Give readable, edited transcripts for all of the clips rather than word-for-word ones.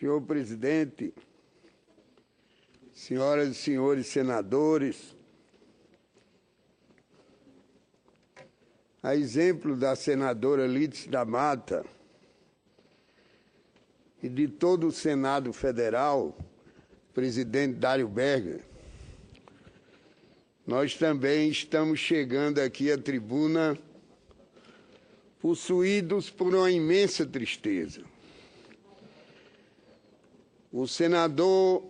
Senhor presidente, senhoras e senhores senadores, a exemplo da senadora Lídice da Mata e de todo o Senado Federal, presidente Dário Berger, nós também estamos chegando aqui à tribuna possuídos por uma imensa tristeza. O senador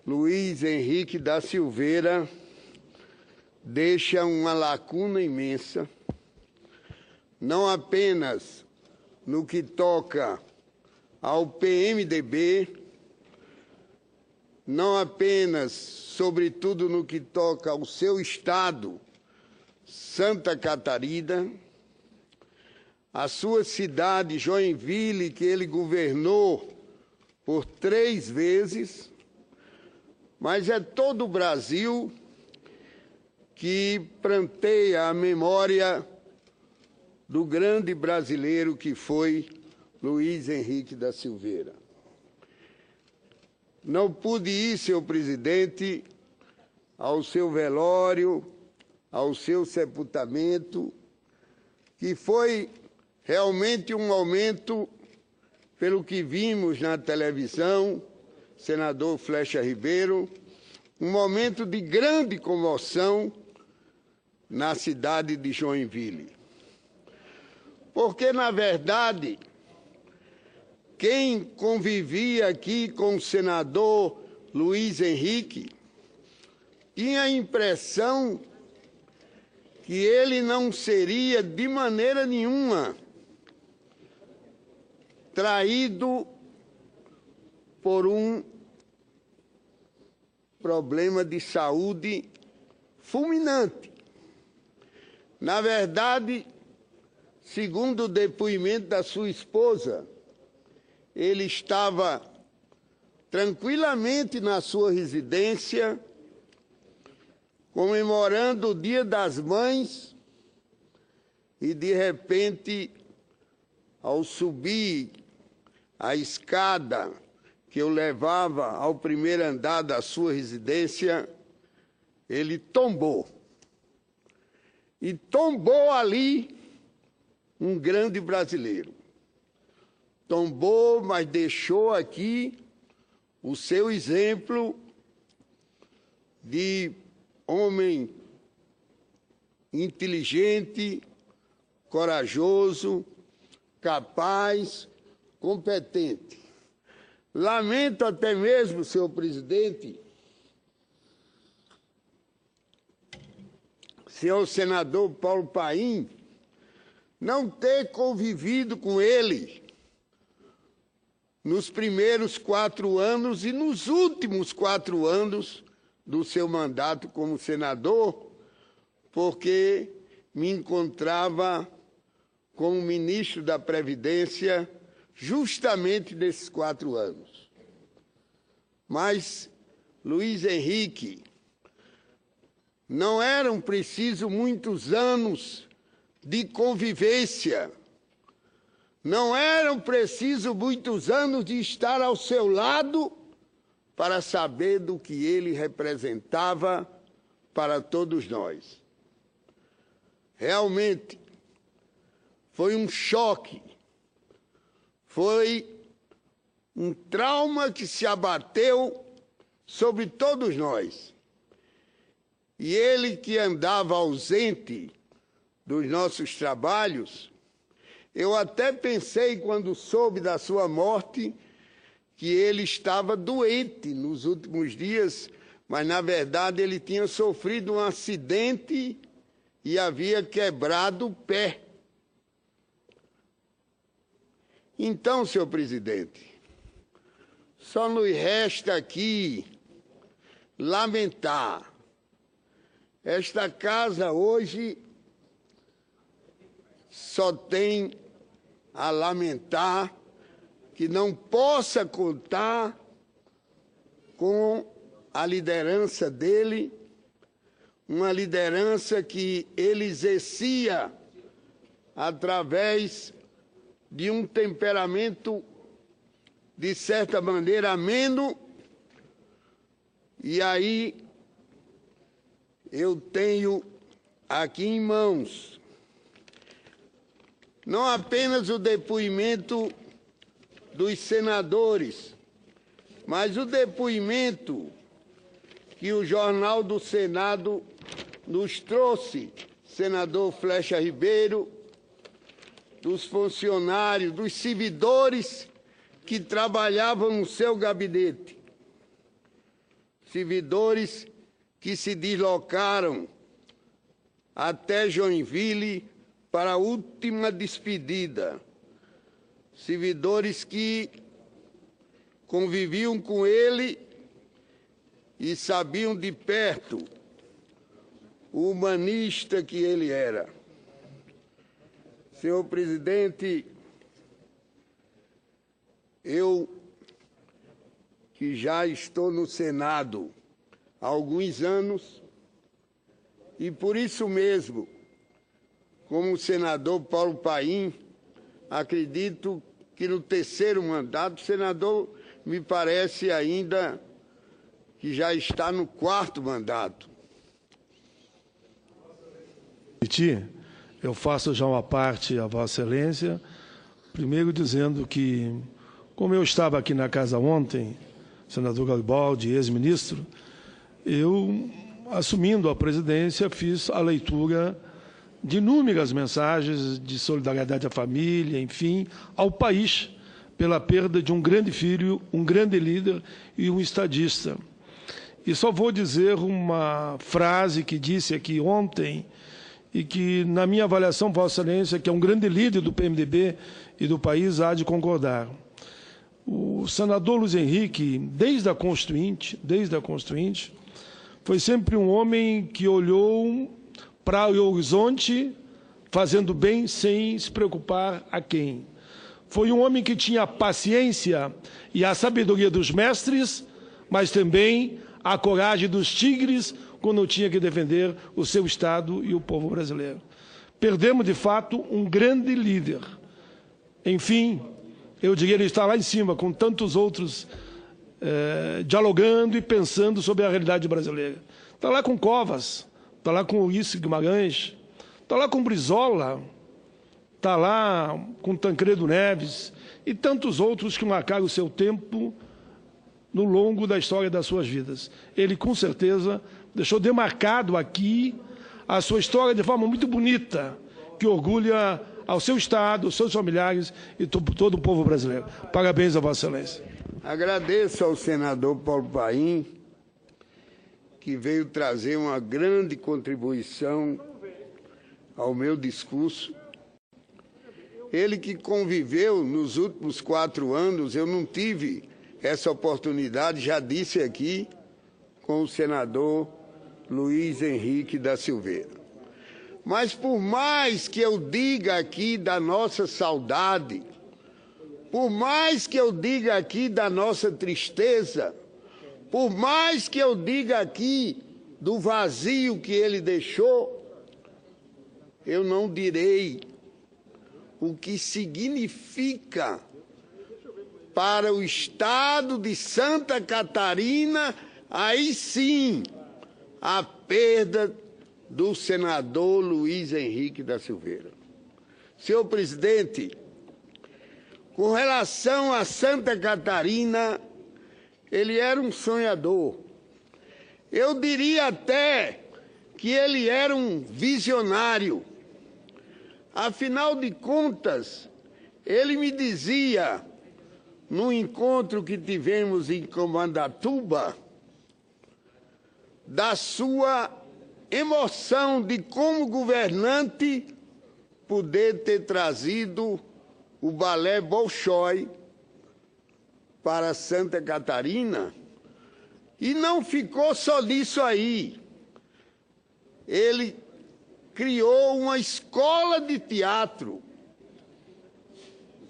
Luiz Henrique da Silveira deixa uma lacuna imensa, não apenas no que toca ao PMDB, não apenas, sobretudo, no que toca ao seu estado, Santa Catarina, a sua cidade, Joinville, que ele governou por 3 vezes, mas é todo o Brasil que pranteia a memória do grande brasileiro que foi Luiz Henrique da Silveira. Não pude ir, senhor presidente, ao seu velório, ao seu sepultamento, que foi realmente um momento, pelo que vimos na televisão, senador Flecha Ribeiro, um momento de grande comoção na cidade de Joinville. Porque, na verdade, quem convivia aqui com o senador Luiz Henrique tinha a impressão que ele não seria, de maneira nenhuma, traído por um problema de saúde fulminante. Na verdade, segundo o depoimento da sua esposa, ele estava tranquilamente na sua residência, comemorando o Dia das Mães, e de repente, ao subir a escada que o levava ao primeiro andar da sua residência, ele tombou. E tombou ali um grande brasileiro. Tombou, mas deixou aqui o seu exemplo de homem inteligente, corajoso, capaz, competente. Lamento até mesmo, senhor presidente, senhor senador Paulo Paim, não ter convivido com ele nos primeiros 4 anos e nos últimos 4 anos do seu mandato como senador, porque me encontrava como ministro da Previdência justamente nesses 4 anos. Mas Luiz Henrique, não eram precisos muitos anos de convivência, não eram precisos muitos anos de estar ao seu lado para saber do que ele representava para todos nós. Realmente, foi um choque, foi um trauma que se abateu sobre todos nós. E ele, que andava ausente dos nossos trabalhos, eu até pensei, quando soube da sua morte, que ele estava doente nos últimos dias, mas, na verdade, ele tinha sofrido um acidente e havia quebrado o pé. Então, senhor presidente, só nos resta aqui lamentar. Esta casa hoje só tem a lamentar que não possa contar com a liderança dele, uma liderança que ele exercia através de um temperamento de certa maneira, ameno. E aí eu tenho aqui em mãos não apenas o depoimento dos senadores, mas o depoimento que o Jornal do Senado nos trouxe, senador Flecha Ribeiro, dos funcionários, dos servidores que trabalhavam no seu gabinete, servidores que se deslocaram até Joinville para a última despedida, servidores que conviviam com ele e sabiam de perto o humanista que ele era. Senhor presidente, eu que já estou no Senado há alguns anos e por isso mesmo, como o senador Paulo Paim, acredito que no terceiro mandato, o senador me parece ainda que já está no quarto mandato. Eu faço já uma parte a Vossa Excelência, primeiro dizendo que, como eu estava aqui na casa ontem, senador Garibaldi, ex-ministro, eu, assumindo a presidência, fiz a leitura de inúmeras mensagens de solidariedade à família, enfim, ao país, pela perda de um grande filho, um grande líder e um estadista. E só vou dizer uma frase que disse aqui ontem, e que, na minha avaliação, Vossa Excelência, que é um grande líder do PMDB e do país, há de concordar. O senador Luiz Henrique, desde a Constituinte, foi sempre um homem que olhou para o horizonte, fazendo bem sem se preocupar a quem. Foi um homem que tinha a paciência e a sabedoria dos mestres, mas também a coragem dos tigres, quando tinha que defender o seu Estado e o povo brasileiro. Perdemos, de fato, um grande líder. Enfim, eu diria, ele está lá em cima, com tantos outros, dialogando e pensando sobre a realidade brasileira. Está lá com Covas, está lá com Ulisses Guimarães, está lá com Brizola, está lá com Tancredo Neves e tantos outros que marcaram o seu tempo no longo da história das suas vidas. Ele, com certeza, deixou demarcado aqui a sua história de forma muito bonita, que orgulha ao seu Estado, aos seus familiares e todo o povo brasileiro. Parabéns a Vossa Excelência. Agradeço ao senador Paulo Paim, que veio trazer uma grande contribuição ao meu discurso. Ele que conviveu nos últimos 4 anos, eu não tive essa oportunidade, já disse aqui, com o senador Luiz Henrique da Silveira. Mas por mais que eu diga aqui da nossa saudade, por mais que eu diga aqui da nossa tristeza, por mais que eu diga aqui do vazio que ele deixou, eu não direi o que significa para o Estado de Santa Catarina, aí sim, a perda do senador Luiz Henrique da Silveira. Senhor presidente, com relação a Santa Catarina, ele era um sonhador. Eu diria até que ele era um visionário. Afinal de contas, ele me dizia, no encontro que tivemos em Comandatuba, da sua emoção de, como governante, poder ter trazido o balé Bolshoi para Santa Catarina. E não ficou só nisso aí. Ele criou uma escola de teatro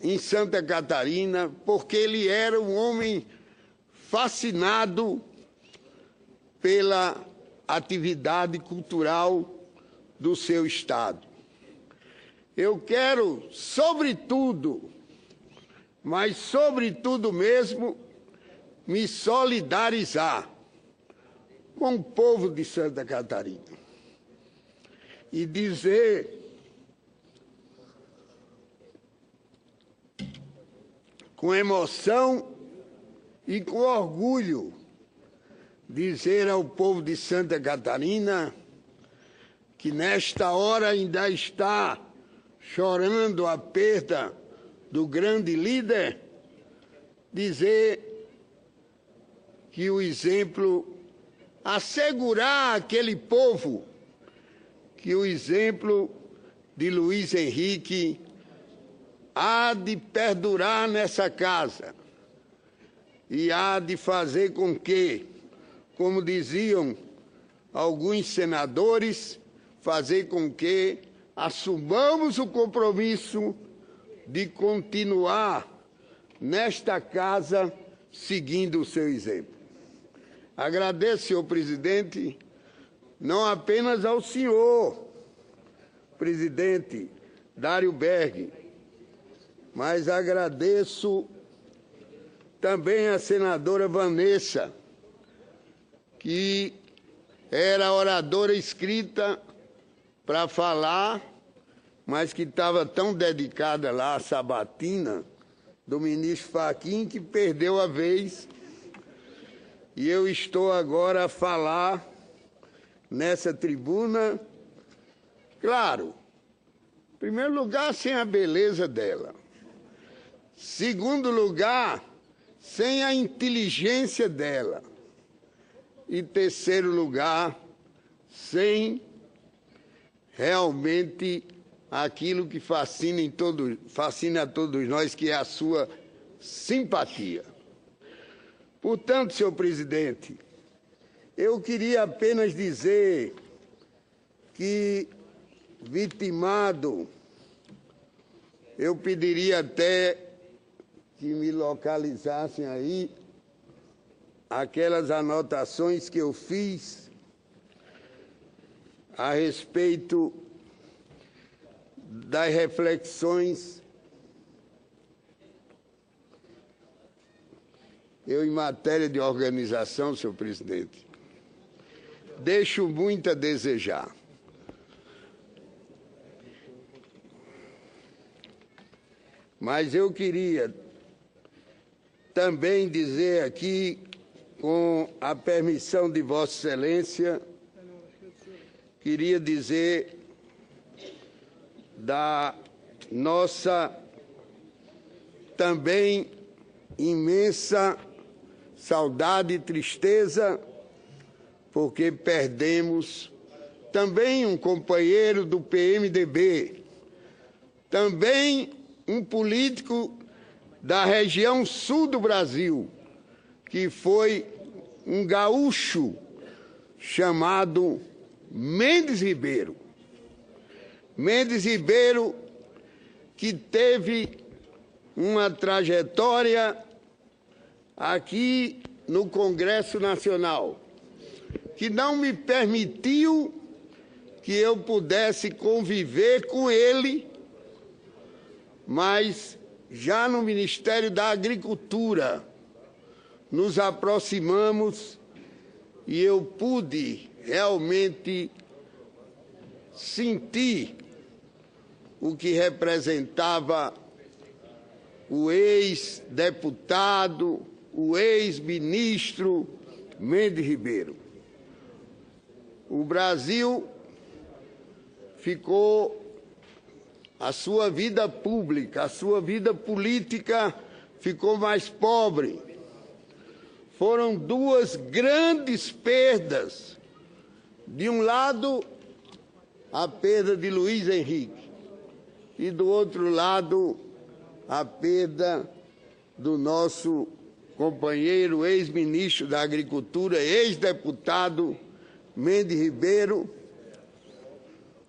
em Santa Catarina, porque ele era um homem fascinado pela atividade cultural do seu Estado. Eu quero, sobretudo, mas, sobretudo mesmo, me solidarizar com o povo de Santa Catarina e dizer com emoção e com orgulho, dizer ao povo de Santa Catarina que nesta hora ainda está chorando a perda do grande líder, dizer que o exemplo, assegurar àquele povo que o exemplo de Luiz Henrique há de perdurar nessa casa e há de fazer com que, como diziam alguns senadores, fazer com que assumamos o compromisso de continuar nesta casa seguindo o seu exemplo. Agradeço, senhor presidente, não apenas ao senhor presidente Dário Berg, mas agradeço também à senadora Vanessa, que era oradora escrita para falar, mas que estava tão dedicada lá à sabatina do ministro Fachin que perdeu a vez. E eu estou agora a falar nessa tribuna, claro, em primeiro lugar, sem a beleza dela. Segundo lugar, sem a inteligência dela. E terceiro lugar, sem realmente aquilo que fascina a todos nós, que é a sua simpatia. Portanto, senhor presidente, eu queria apenas dizer que, vitimado, eu pediria até que me localizassem aí aquelas anotações que eu fiz a respeito das reflexões em matéria de organização, senhor presidente, deixo muito a desejar. Mas eu queria também dizer aqui, com a permissão de Vossa Excelência, queria dizer da nossa também imensa saudade e tristeza, porque perdemos também um companheiro do PMDB, também um político da região sul do Brasil, que foi um gaúcho chamado Mendes Ribeiro. Mendes Ribeiro, que teve uma trajetória aqui no Congresso Nacional, que não me permitiu que eu pudesse conviver com ele, mas já no Ministério da Agricultura nos aproximamos e eu pude realmente sentir o que representava o ex-deputado, o ex-ministro Mendes Ribeiro. O Brasil ficou, a sua vida pública, a sua vida política ficou mais pobre. Foram duas grandes perdas. De um lado, a perda de Luiz Henrique, e do outro lado, a perda do nosso companheiro, ex-ministro da Agricultura, ex-deputado Mendes Ribeiro,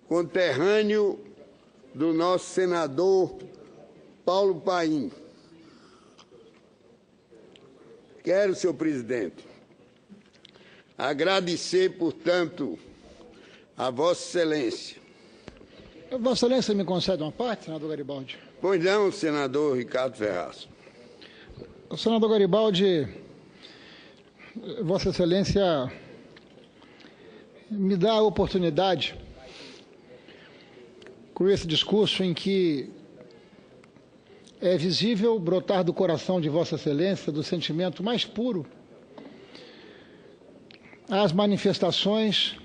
conterrâneo do nosso senador Paulo Paim. Quero, senhor presidente, agradecer, portanto, a Vossa Excelência. Vossa Excelência me concede uma parte, senador Garibaldi? Pois não, senador Ricardo Ferraz. Senador Garibaldi, Vossa Excelência me dá a oportunidade, com esse discurso em que é visível brotar do coração de Vossa Excelência, do sentimento mais puro, as manifestações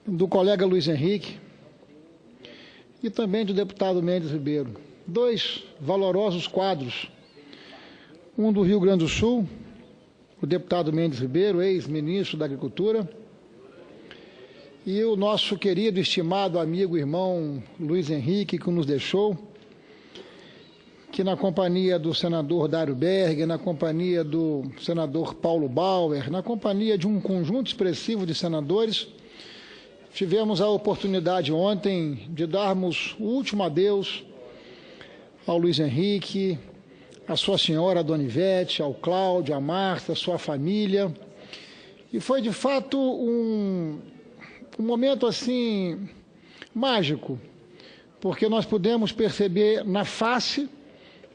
do colega Luiz Henrique e também do deputado Mendes Ribeiro. Dois valorosos quadros, um do Rio Grande do Sul, o deputado Mendes Ribeiro, ex-ministro da Agricultura, e o nosso querido, estimado amigo e irmão Luiz Henrique, que nos deixou, que na companhia do senador Dário Berger, na companhia do senador Paulo Bauer, na companhia de um conjunto expressivo de senadores, tivemos a oportunidade ontem de darmos o último adeus ao Luiz Henrique, à sua senhora, a Dona Ivete, ao Cláudio, à Marta, à sua família. E foi, de fato, um momento, assim, mágico, porque nós pudemos perceber na face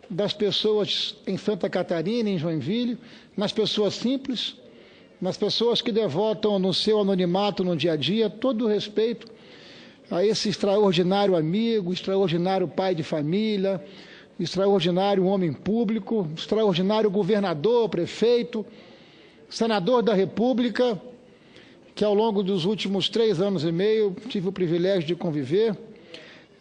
das pessoas em Santa Catarina, em Joinville, nas pessoas simples, nas pessoas que devotam no seu anonimato no dia a dia todo o respeito a esse extraordinário amigo, extraordinário pai de família, extraordinário homem público, extraordinário governador, prefeito, senador da República, que ao longo dos últimos 3 anos e meio tive o privilégio de conviver.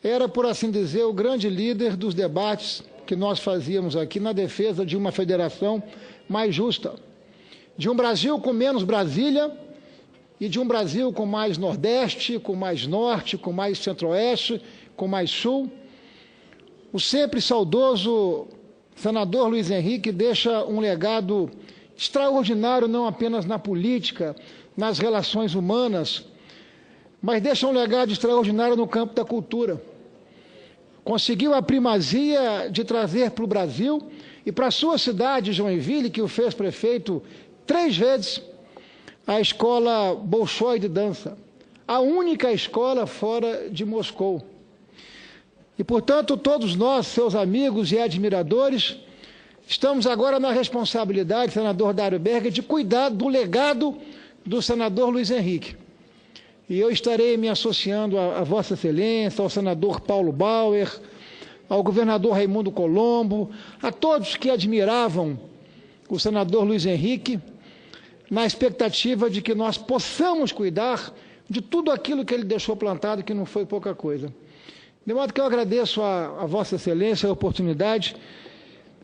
Era, por assim dizer, o grande líder dos debates que nós fazíamos aqui na defesa de uma federação mais justa, de um Brasil com menos Brasília e de um Brasil com mais Nordeste, com mais Norte, com mais Centro-Oeste, com mais Sul. O sempre saudoso senador Luiz Henrique deixa um legado extraordinário, não apenas na política, nas relações humanas, mas deixa um legado extraordinário no campo da cultura. Conseguiu a primazia de trazer para o Brasil e para a sua cidade, Joinville, que o fez prefeito 3 vezes, a escola Bolshoi de dança, a única escola fora de Moscou. E, portanto, todos nós, seus amigos e admiradores, estamos agora na responsabilidade, senador Dário Berger, de cuidar do legado do senador Luiz Henrique. E eu estarei me associando a Vossa Excelência, ao senador Paulo Bauer, ao governador Raimundo Colombo, a todos que admiravam o senador Luiz Henrique, na expectativa de que nós possamos cuidar de tudo aquilo que ele deixou plantado, que não foi pouca coisa. De modo que eu agradeço a Vossa Excelência a oportunidade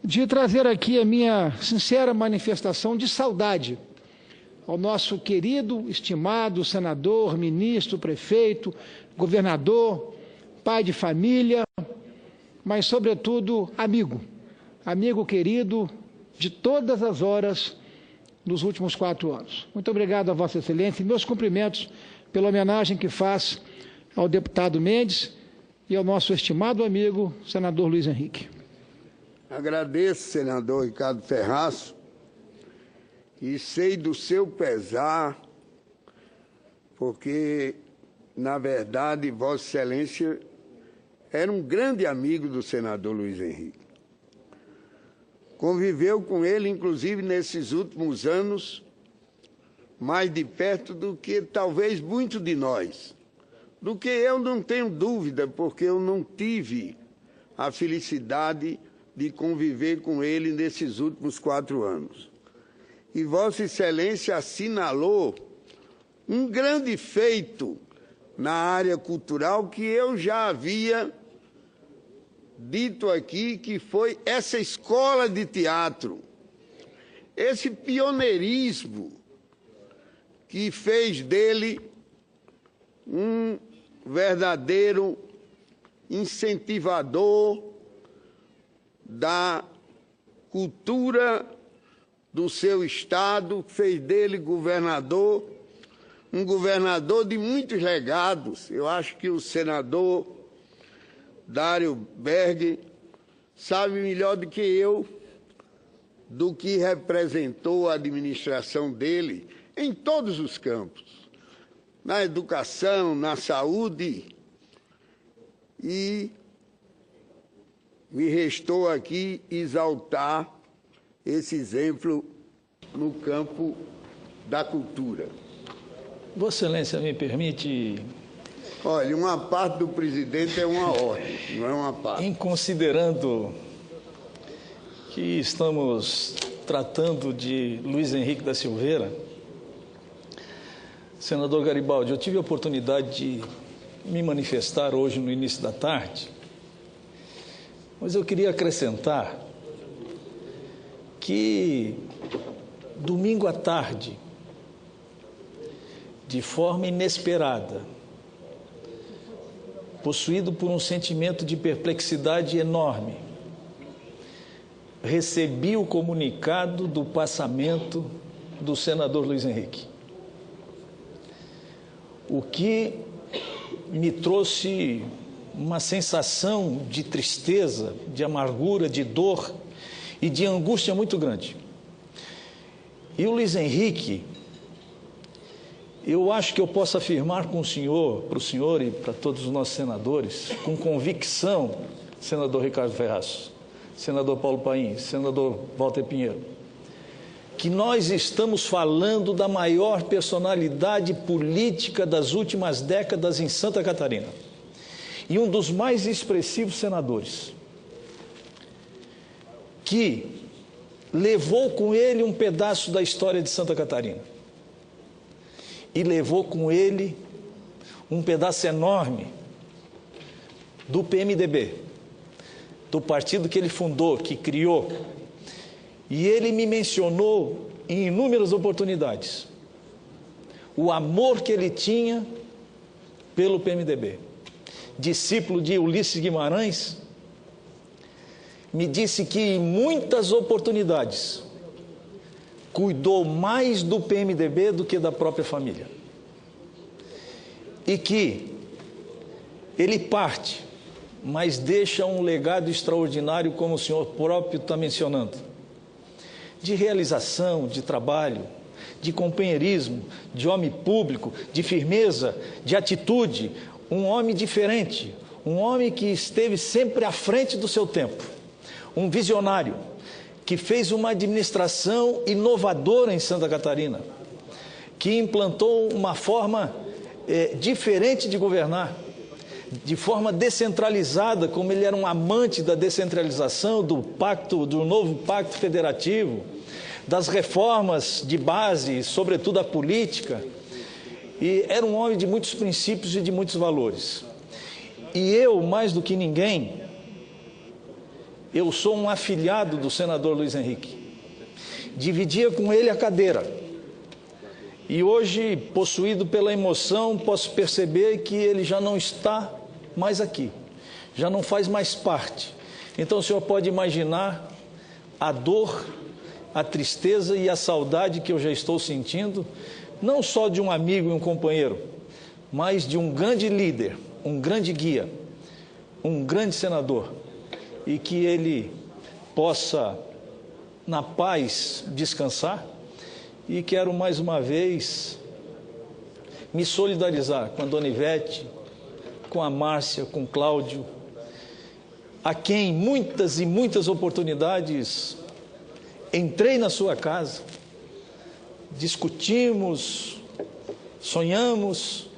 de trazer aqui a minha sincera manifestação de saudade ao nosso querido, estimado senador, ministro, prefeito, governador, pai de família, mas, sobretudo, amigo querido de todas as horas nos últimos 4 anos. Muito obrigado a Vossa Excelência e meus cumprimentos pela homenagem que faz ao deputado Mendes e ao nosso estimado amigo, senador Luiz Henrique. Agradeço, senador Ricardo Ferraz, e sei do seu pesar, porque, na verdade, Vossa Excelência era um grande amigo do senador Luiz Henrique. Conviveu com ele, inclusive, nesses últimos anos, mais de perto do que talvez muitos de nós. Do que eu não tenho dúvida, porque eu não tive a felicidade de conviver com ele nesses últimos 4 anos. E Vossa Excelência assinalou um grande feito na área cultural que eu já havia dito aqui, que foi essa escola de teatro, esse pioneirismo que fez dele um verdadeiro incentivador da cultura do seu estado, fez dele governador, um governador de muitos legados. Eu acho que o senador Dário Berger sabe melhor do que eu do que representou a administração dele em todos os campos, na educação, na saúde. E me restou aqui exaltar esse exemplo no campo da cultura. Vossa Excelência me permite... Olha, uma parte do presidente é uma ordem, não é uma parte. Em considerando que estamos tratando de Luiz Henrique da Silveira, senador Garibaldi, eu tive a oportunidade de me manifestar hoje no início da tarde, mas eu queria acrescentar que domingo à tarde, de forma inesperada, possuído por um sentimento de perplexidade enorme, recebi o comunicado do passamento do senador Luiz Henrique, o que me trouxe uma sensação de tristeza, de amargura, de dor e de angústia muito grande. E o Luiz Henrique, eu acho que eu posso afirmar com o senhor, para o senhor e para todos os nossos senadores, com convicção, senador Ricardo Ferraz, senador Paulo Paim, senador Walter Pinheiro, que nós estamos falando da maior personalidade política das últimas décadas em Santa Catarina e um dos mais expressivos senadores, que levou com ele um pedaço da história de Santa Catarina e levou com ele um pedaço enorme do PMDB, do partido que ele fundou, que criou. E ele me mencionou em inúmeras oportunidades o amor que ele tinha pelo PMDB. Discípulo de Ulisses Guimarães, me disse que em muitas oportunidades cuidou mais do PMDB do que da própria família. E que ele parte, mas deixa um legado extraordinário, como o senhor próprio está mencionando, de realização, de trabalho, de companheirismo, de homem público, de firmeza, de atitude, um homem diferente, um homem que esteve sempre à frente do seu tempo, um visionário, que fez uma administração inovadora em Santa Catarina, que implantou uma forma diferente de governar, de forma descentralizada, como ele era um amante da descentralização, do novo pacto federativo, das reformas de base, sobretudo a política, e era um homem de muitos princípios e de muitos valores. E eu, mais do que ninguém, eu sou um afilhado do senador Luiz Henrique. Dividia com ele a cadeira. E hoje, possuído pela emoção, posso perceber que ele já não está mais aqui. Já não faz mais parte. Então o senhor pode imaginar a dor, a tristeza e a saudade que eu já estou sentindo, não só de um amigo e um companheiro, mas de um grande líder, um grande guia, um grande senador. E que ele possa, na paz, descansar. E quero mais uma vez me solidarizar com a dona Ivete, com a Márcia, com o Cláudio, a quem muitas e muitas oportunidades entrei na sua casa, discutimos, sonhamos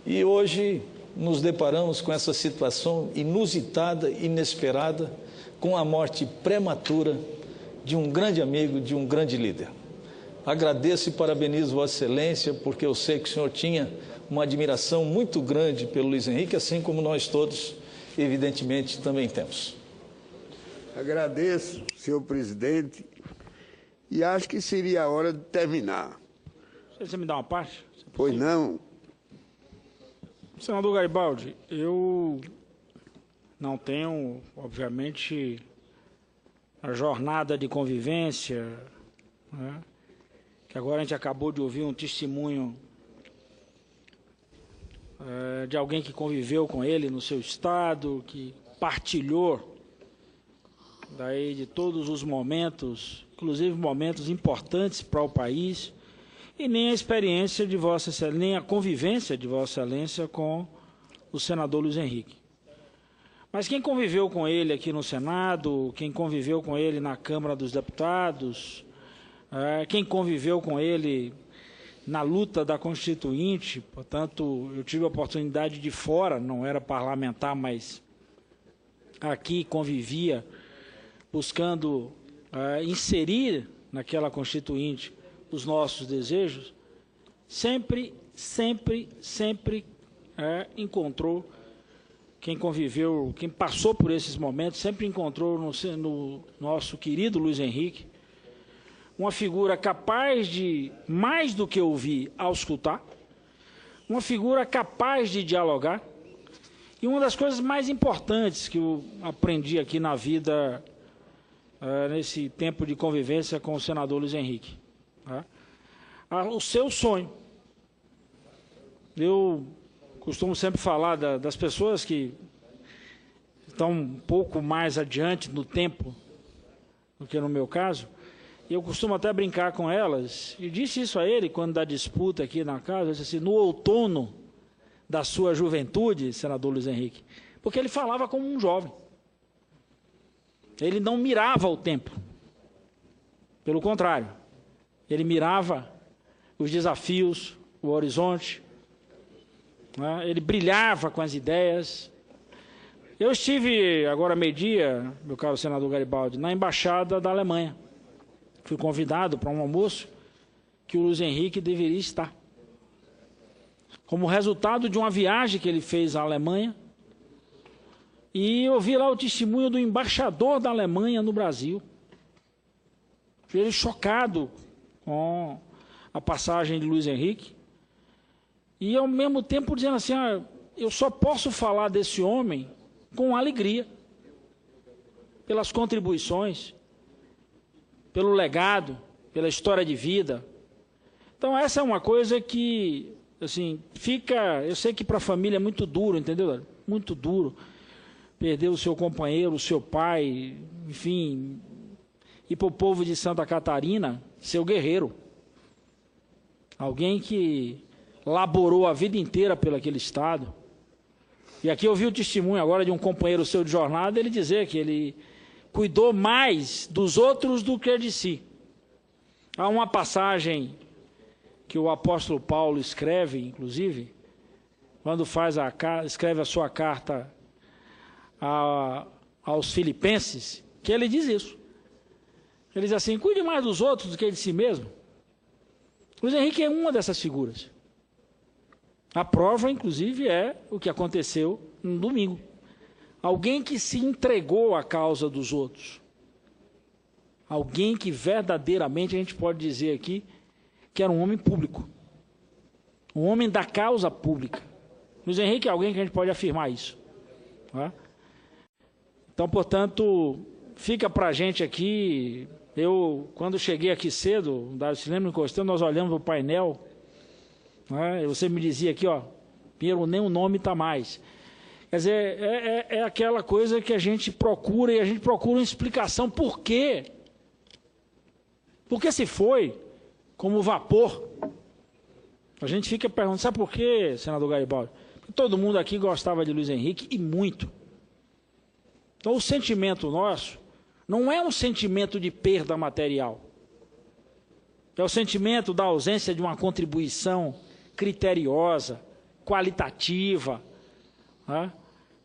e hoje nos deparamos com essa situação inusitada, inesperada, com a morte prematura de um grande amigo, de um grande líder. Agradeço e parabenizo Vossa Excelência, porque eu sei que o senhor tinha uma admiração muito grande pelo Luiz Henrique, assim como nós todos, evidentemente, também temos. Agradeço, senhor presidente, e acho que seria a hora de terminar. Você me dá uma parte? Pois não? Senador Garibaldi, eu não tenho, obviamente, a jornada de convivência, né, que agora a gente acabou de ouvir um testemunho de alguém que conviveu com ele no seu estado, que partilhou daí de todos os momentos, inclusive momentos importantes para o país, e nem a experiência de Vossa Excelência, nem a convivência de Vossa Excelência com o senador Luiz Henrique. Mas quem conviveu com ele aqui no Senado, quem conviveu com ele na Câmara dos Deputados, quem conviveu com ele na luta da Constituinte, portanto, eu tive a oportunidade de fora, não era parlamentar, mas aqui convivia, buscando inserir naquela Constituinte os nossos desejos, sempre encontrou, quem conviveu, quem passou por esses momentos, sempre encontrou no nosso querido Luiz Henrique uma figura capaz de, mais do que ouvir, auscultar, uma figura capaz de dialogar, e uma das coisas mais importantes que eu aprendi aqui na vida, nesse tempo de convivência com o senador Luiz Henrique, o seu sonho. Eu costumo sempre falar das pessoas que estão um pouco mais adiante no tempo do que no meu caso, e eu costumo até brincar com elas, e disse isso a ele quando da disputa aqui na casa, eu disse assim, no outono da sua juventude, senador Luiz Henrique, porque ele falava como um jovem. Ele não mirava o tempo. Pelo contrário, ele mirava os desafios, o horizonte, ele brilhava com as ideias. Eu estive, agora meio-dia, meu caro senador Garibaldi, na Embaixada da Alemanha. Fui convidado para um almoço que o Luiz Henrique deveria estar. Como resultado de uma viagem que ele fez à Alemanha, e eu vi lá o testemunho do embaixador da Alemanha no Brasil. Ele chocado com a passagem de Luiz Henrique, e ao mesmo tempo dizendo assim, eu só posso falar desse homem com alegria, pelas contribuições, pelo legado, pela história de vida. Então essa é uma coisa que, assim, fica, eu sei que para a família é muito duro, entendeu? Muito duro perder o seu companheiro, o seu pai, enfim, e para o povo de Santa Catarina, seu guerreiro. Alguém que laborou a vida inteira pelo aquele estado. E aqui eu vi o testemunho agora de um companheiro seu de jornada, ele dizer que ele cuidou mais dos outros do que de si. Há uma passagem que o apóstolo Paulo escreve, inclusive, quando escreve a sua carta aos Filipenses, que ele diz isso. Ele diz assim, cuide mais dos outros do que de si mesmo. Luiz Henrique é uma dessas figuras. A prova, inclusive, é o que aconteceu no domingo. Alguém que se entregou à causa dos outros. Alguém que verdadeiramente, a gente pode dizer aqui, que era um homem público. Um homem da causa pública. Luiz Henrique é alguém que a gente pode afirmar isso. Tá? Então, portanto, fica para a gente aqui... Eu, quando cheguei aqui cedo, o Dário se lembra, encostando, nós olhamos para o painel, né, você me dizia aqui, Pinheiro, nem o nome está mais. Quer dizer, é aquela coisa que a gente procura, e a gente procura uma explicação. Por quê? Porque se foi como vapor. A gente fica perguntando, sabe por quê, senador Garibaldi? Porque todo mundo aqui gostava de Luiz Henrique, e muito. Então, o sentimento nosso não é um sentimento de perda material. É o sentimento da ausência de uma contribuição criteriosa, qualitativa, né?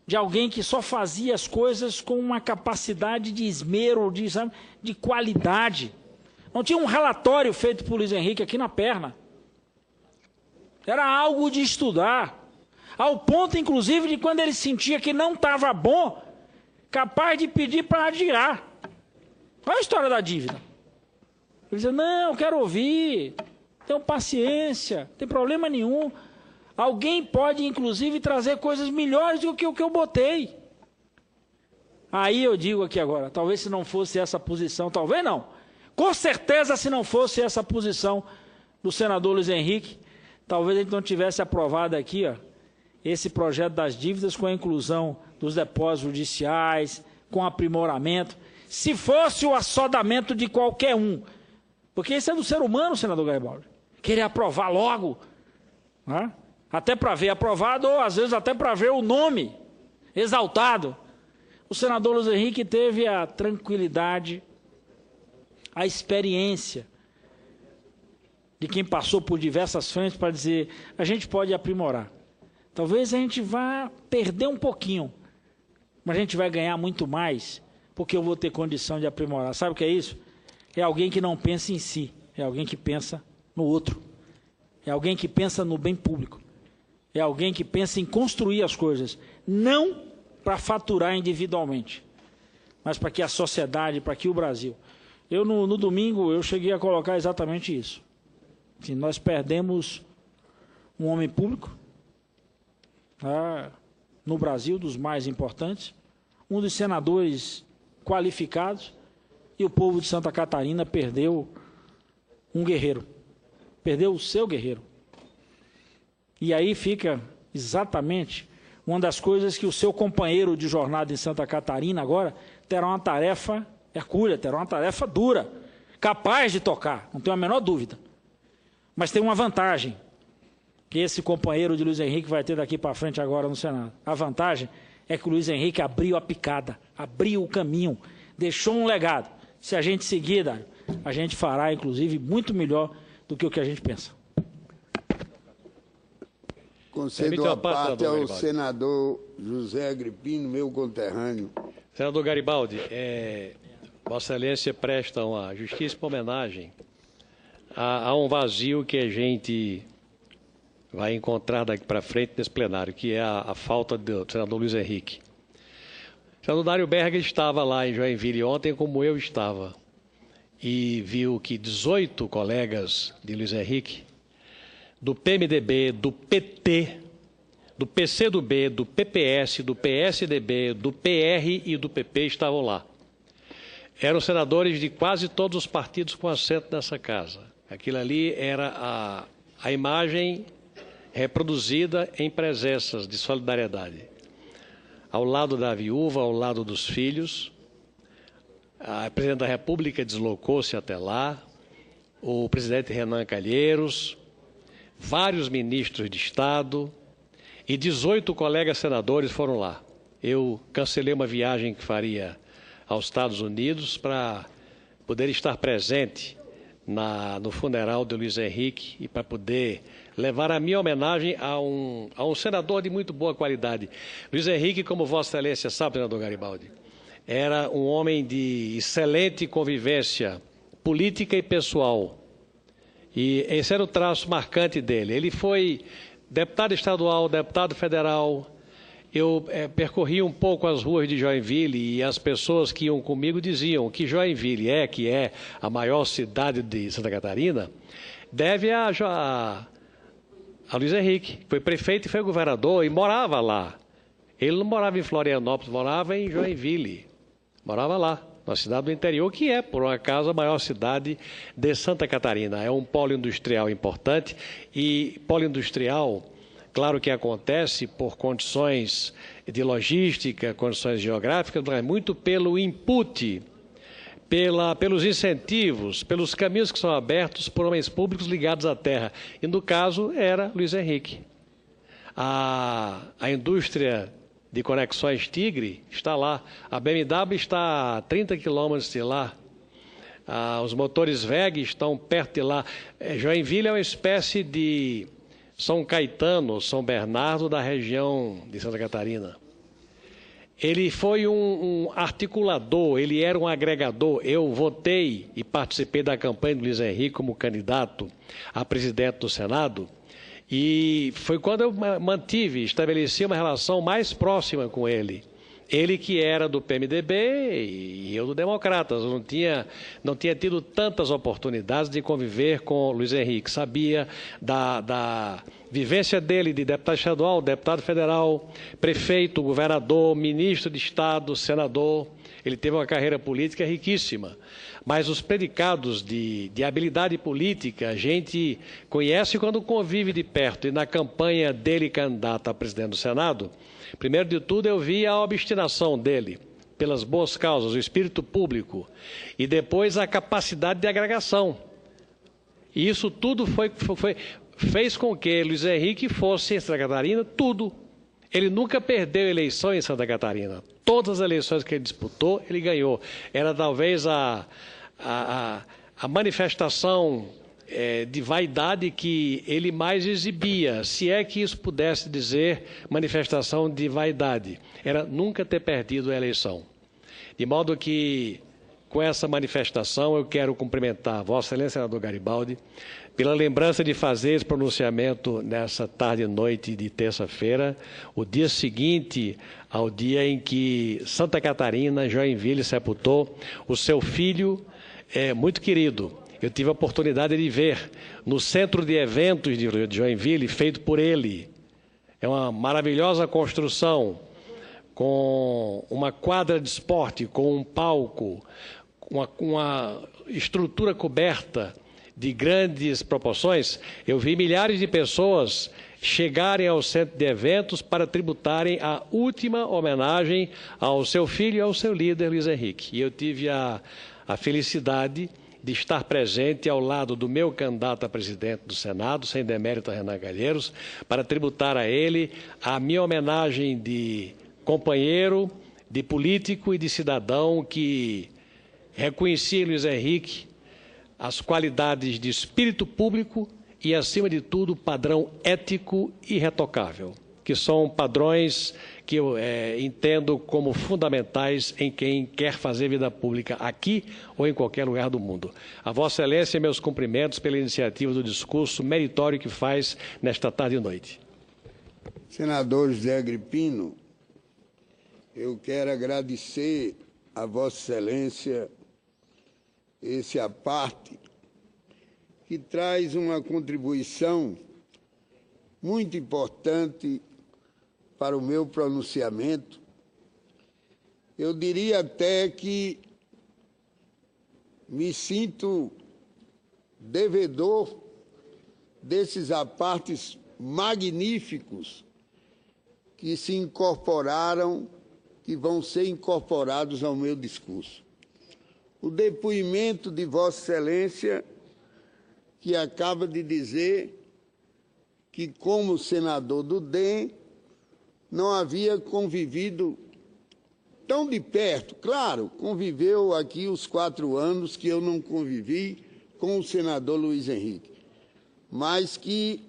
De alguém que só fazia as coisas com uma capacidade de esmero, de qualidade. Não tinha um relatório feito por Luiz Henrique aqui na perna. Era algo de estudar. Ao ponto, inclusive, de quando ele sentia que não estava bom, capaz de pedir para adiar. Olha a história da dívida. Ele dizia, não, eu quero ouvir, tenho paciência, não tem problema nenhum. Alguém pode, inclusive, trazer coisas melhores do que o que eu botei. Aí eu digo aqui agora, talvez se não fosse essa posição, talvez não. Com certeza, se não fosse essa posição do senador Luiz Henrique, talvez a gente não tivesse aprovado aqui, esse projeto das dívidas com a inclusão dos depósitos judiciais, com aprimoramento. Se fosse o assodamento de qualquer um, porque isso é do ser humano, senador Garibaldi, querer aprovar logo, né? Até para ver aprovado, ou às vezes até para ver o nome exaltado O senador Luiz Henrique teve a tranquilidade, a experiência de quem passou por diversas frentes para dizer, a gente pode aprimorar. Talvez a gente vá perder um pouquinho, mas a gente vai ganhar muito mais, porque eu vou ter condição de aprimorar. Sabe o que é isso? É alguém que não pensa em si, é alguém que pensa no outro. É alguém que pensa no bem público. É alguém que pensa em construir as coisas, não para faturar individualmente, mas para que a sociedade, para que o Brasil. Eu, no domingo, eu cheguei a colocar exatamente isso. Assim, nós perdemos um homem público, no Brasil, dos mais importantes, um dos senadores qualificados, e o povo de Santa Catarina perdeu um guerreiro, perdeu o seu guerreiro. E aí fica exatamente uma das coisas que o seu companheiro de jornada em Santa Catarina agora terá uma tarefa hercúlea, terá uma tarefa dura, capaz de tocar, não tenho a menor dúvida. Mas tem uma vantagem que esse companheiro de Luiz Henrique vai ter daqui para frente agora no Senado. A vantagem é que o Luiz Henrique abriu a picada, abriu o caminho, deixou um legado. Se a gente seguir, Dário, a gente fará, inclusive, muito melhor do que o que a gente pensa. Concedo a parte ao senador José Agripino, meu conterrâneo. Senador Garibaldi, Vossa Excelência presta uma justíssima homenagem a um vazio que a gente vai encontrar daqui para frente nesse plenário, que é a falta do senador Luiz Henrique. O senador Dário Berger estava lá em Joinville ontem, como eu estava, e viu que 18 colegas de Luiz Henrique, do PMDB, do PT, do PCdoB, do PPS, do PSDB, do PR e do PP estavam lá. Eram senadores de quase todos os partidos com assento nessa casa. Aquilo ali era a imagem reproduzida em presenças de solidariedade. Ao lado da viúva, ao lado dos filhos, a presidente da República deslocou-se até lá, o presidente Renan Calheiros, vários ministros de Estado e 18 colegas senadores foram lá. Eu cancelei uma viagem que faria aos Estados Unidos para poder estar presente no funeral de Luiz Henrique e para poder levar a minha homenagem a um senador de muito boa qualidade. Luiz Henrique, como Vossa Excelência sabe, senador Garibaldi, era um homem de excelente convivência política e pessoal. E esse era o traço marcante dele. Ele foi deputado estadual, deputado federal. Eu percorri um pouco as ruas de Joinville e as pessoas que iam comigo diziam que Joinville que é a maior cidade de Santa Catarina, deve a Luiz Henrique, que foi prefeito e foi governador e morava lá. Ele não morava em Florianópolis, morava em Joinville, morava lá, na cidade do interior, que é, por um acaso, a maior cidade de Santa Catarina. É um polo industrial importante e polo industrial, claro que acontece por condições de logística, condições geográficas, mas muito pelo input, pelos incentivos, pelos caminhos que são abertos por homens públicos ligados à terra. E, no caso, era Luiz Henrique. A indústria de conexões Tigre está lá. A BMW está a 30 quilômetros de lá. Os motores VEG estão perto de lá. Joinville é uma espécie de São Caetano, São Bernardo da região de Santa Catarina. Ele foi um articulador, ele era um agregador. Eu votei e participei da campanha do Luiz Henrique como candidato a presidente do Senado. E foi quando eu estabeleci uma relação mais próxima com ele. Ele que era do PMDB e eu do Democratas. Eu não tinha tido tantas oportunidades de conviver com Luiz Henrique. Sabia da vivência dele de deputado estadual, deputado federal, prefeito, governador, ministro de Estado, senador. Ele teve uma carreira política riquíssima. Mas os predicados de habilidade política a gente conhece quando convive de perto. E na campanha dele candidato a presidente do Senado, primeiro de tudo eu vi a obstinação dele pelas boas causas, o espírito público, e depois a capacidade de agregação. E isso tudo fez com que Luiz Henrique fosse em Santa Catarina tudo. Ele nunca perdeu eleição em Santa Catarina. Todas as eleições que ele disputou, ele ganhou. Era talvez a manifestação de vaidade que ele mais exibia, se é que isso pudesse dizer manifestação de vaidade. Era nunca ter perdido a eleição. De modo que, com essa manifestação, eu quero cumprimentar Vossa Excelência, senador Garibaldi, pela lembrança de fazer esse pronunciamento nessa tarde e noite de terça-feira, o dia seguinte ao dia em que Santa Catarina, Joinville, sepultou o seu filho muito querido. Eu tive a oportunidade de ver no centro de eventos de Joinville, feito por ele. É uma maravilhosa construção, com uma quadra de esporte, com um palco, uma estrutura coberta de grandes proporções. Eu vi milhares de pessoas chegarem ao centro de eventos para tributarem a última homenagem ao seu filho e ao seu líder, Luiz Henrique. E eu tive a felicidade de estar presente ao lado do meu candidato a presidente do Senado, sem demérito a Renan Calheiros, para tributar a ele a minha homenagem de companheiro, de político e de cidadão que reconhecia em Luiz Henrique as qualidades de espírito público e, acima de tudo, padrão ético irretocável, que são padrões que eu entendo como fundamentais em quem quer fazer vida pública aqui ou em qualquer lugar do mundo. A Vossa Excelência, meus cumprimentos pela iniciativa do discurso meritório que faz nesta tarde e noite. Senador José Agripino, eu quero agradecer a Vossa Excelência esse aparte que traz uma contribuição muito importante para o meu pronunciamento. Eu diria até que me sinto devedor desses apartes magníficos que se incorporaram, que vão ser incorporados ao meu discurso. O depoimento de Vossa Excelência, que acaba de dizer que, como senador do DEM, não havia convivido tão de perto. Claro, conviveu aqui os 4 anos que eu não convivi com o senador Luiz Henrique, mas que,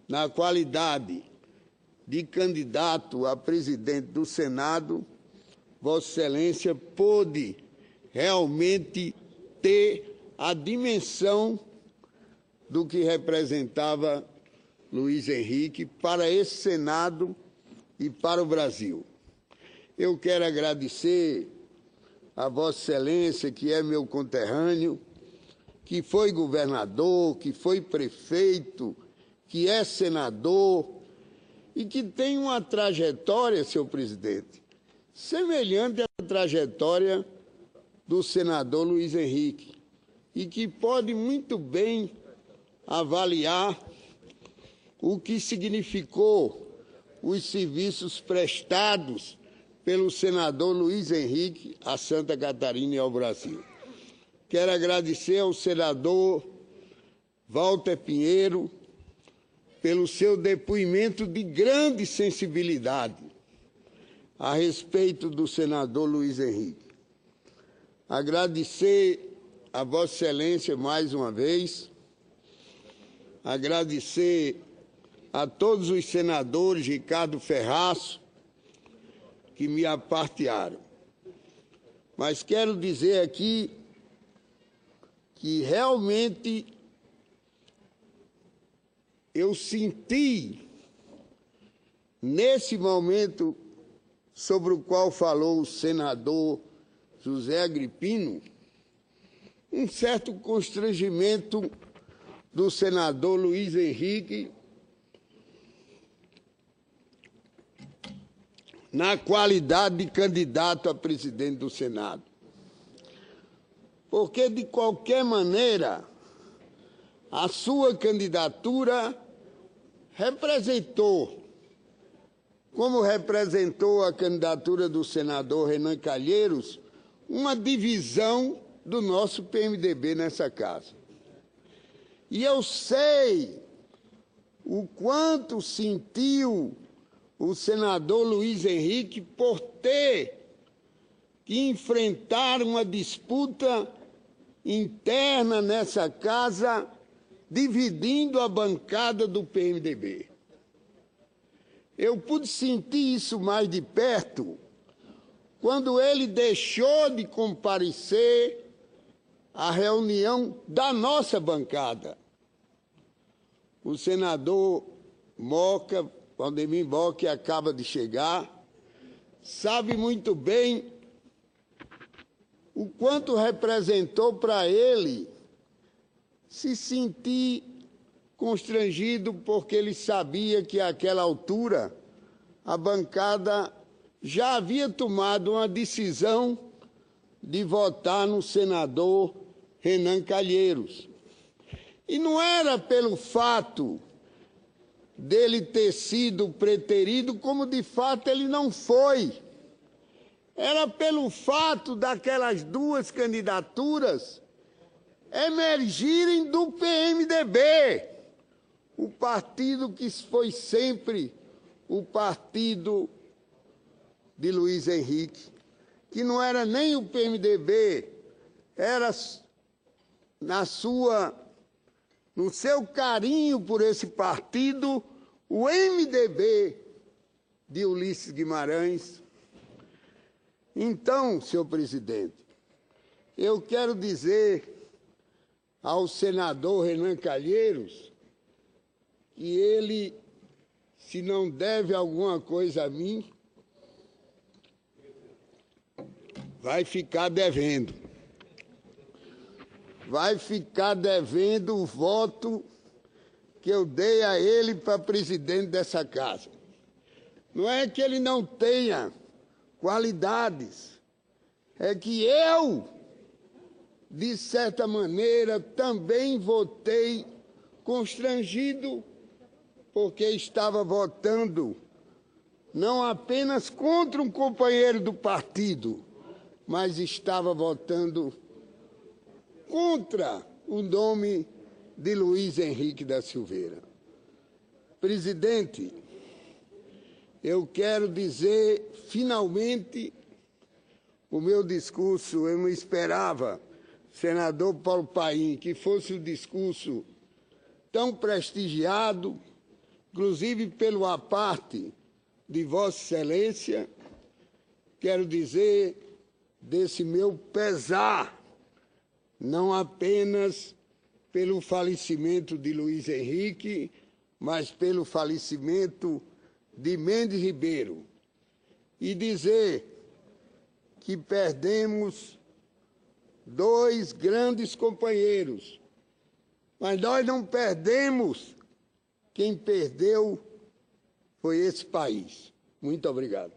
na qualidade de candidato a presidente do Senado, Vossa Excelência pôde realmente ter a dimensão do que representava Luiz Henrique para esse Senado e para o Brasil. Eu quero agradecer a Vossa Excelência, que é meu conterrâneo, que foi governador, que foi prefeito, que é senador e que tem uma trajetória, senhor presidente, semelhante à trajetória do senador Luiz Henrique, e que pode muito bem avaliar o que significou os serviços prestados pelo senador Luiz Henrique a Santa Catarina e ao Brasil. Quero agradecer ao senador Walter Pinheiro pelo seu depoimento de grande sensibilidade a respeito do senador Luiz Henrique. Agradecer a Vossa Excelência mais uma vez, agradecer a todos os senadores, Ricardo Ferraço, que me apartearam. Mas quero dizer aqui que realmente eu senti, nesse momento sobre o qual falou o senador José Agripino, um certo constrangimento do senador Luiz Henrique na qualidade de candidato a presidente do Senado. Porque, de qualquer maneira, a sua candidatura representou, como representou a candidatura do senador Renan Calheiros, uma divisão do nosso PMDB nessa casa. E eu sei o quanto sentiu o senador Luiz Henrique por ter que enfrentar uma disputa interna nessa casa, dividindo a bancada do PMDB. Eu pude sentir isso mais de perto quando ele deixou de comparecer à reunião da nossa bancada. O senador Moca, Valdemir Moca, que acaba de chegar, sabe muito bem o quanto representou para ele se sentir constrangido, porque ele sabia que àquela altura a bancada já havia tomado uma decisão de votar no senador Renan Calheiros. E não era pelo fato dele ter sido preterido, como de fato ele não foi. Era pelo fato daquelas duas candidaturas emergirem do PMDB, o partido que foi sempre o partido de Luiz Henrique, que não era nem o PMDB, era no seu carinho por esse partido, o MDB de Ulisses Guimarães. Então, senhor presidente, eu quero dizer ao senador Renan Calheiros que ele, se não deve alguma coisa a mim, vai ficar devendo. Vai ficar devendo o voto que eu dei a ele para presidente dessa casa. Não é que ele não tenha qualidades, é que eu, de certa maneira, também votei constrangido, porque estava votando não apenas contra um companheiro do partido, mas estava votando contra o nome de Luiz Henrique da Silveira. Presidente, eu quero dizer, finalmente, o meu discurso. Eu não esperava, senador Paulo Paim, que fosse um discurso tão prestigiado, inclusive pelo aparte de Vossa Excelência. Quero dizer desse meu pesar, não apenas pelo falecimento de Luiz Henrique, mas pelo falecimento de Mendes Ribeiro, e dizer que perdemos dois grandes companheiros, mas nós não perdemos. Quem perdeu foi esse país. Muito obrigado.